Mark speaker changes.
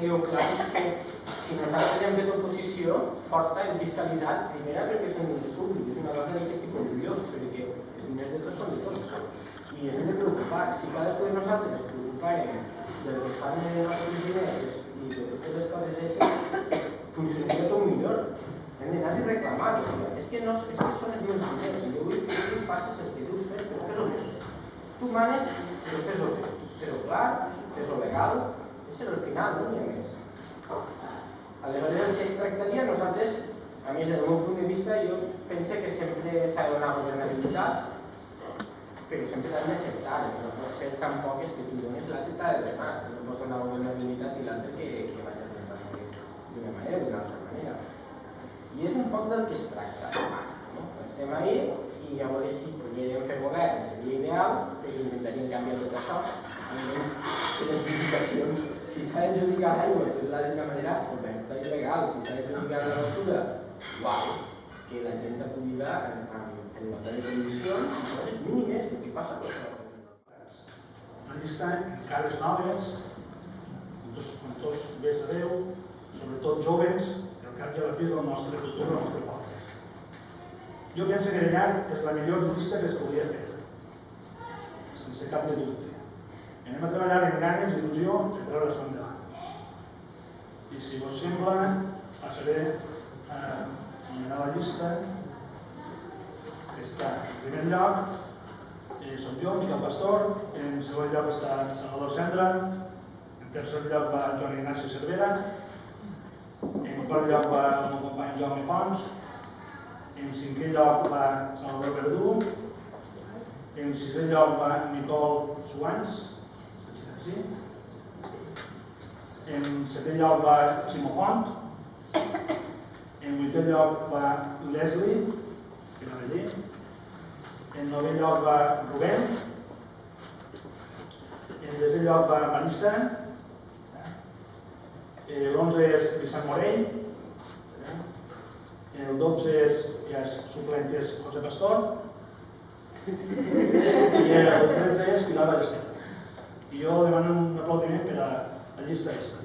Speaker 1: tingueu clar és que si nosaltres hem fet oposició forta, hem fiscalitzat, primera perquè són diners públics, és una cosa que estic curiós, perquè els diners de tots són de tots. I ens hem de preocupar. Si cadascú de nosaltres es preocuparem del que fan els diners i de totes les coses així, funcionaria tot millor. Hem d'anar i reclamar. És que són els meus diners. Jo vull que tu facis el que dius fer, però fes-ho bé. Tu manes, però fes-ho bé. Però clar, fes-ho legal. És el final, no n'hi ha més. Aleshores, el que es tractaria, nosaltres, a més del meu punt de vista, jo penso que sempre s'ha de donar governabilitat, però sempre l'han d'acceptar. No pot ser tampoc és que tu dones l'altre t'ha de donar. No pots donar governabilitat i l'altre que vagi a donar d'una manera o d'una altra manera. I és un poc del que es tracta. Estem ahí i a veure si podríem fer govern. Seria ideal, però intentaríem canviar tot això. Almenys identificacions. Si s'ha d'adjudicar l'aigua i fer-la d'una manera, correcta i legal. Si s'ha d'adjudicar la basura, igual. Que la gent acudirà en igualtat de condicions i coses mínimes, el que passa per això.
Speaker 2: Una llista amb cares noves, com tots bé sabeu, sobretot joves, que al cap i a la fi és la nostra cultura, el nostre poble. Jo penso que allà és la millor llista que es podria fer, sense cap de dubte. Anem a treballar amb ganes i il·lusió per treure-s'ho endavant. I si vos sembla, passaré a mirar la llista. Està en primer lloc, soc jo, Miquel Pastor, en segon lloc està Salvador Cendra, en tercer lloc va Joan Ignaci Cervera, en quart lloc va el meu company Jaume Pons, en cinquè lloc va Salvador Verdú, en sisè lloc va Nicole Suans, en setè lloc va Ximo Font, en vuitè lloc va Leslie, que no ve allí, en novè lloc va Rubén, en desè lloc va Marissa, l'11 és Vicent Morell, el 12 és suplent és José Pastor i el 13 és Pilar Ballester. I jo demano un aplaudiment per a la llista aquesta.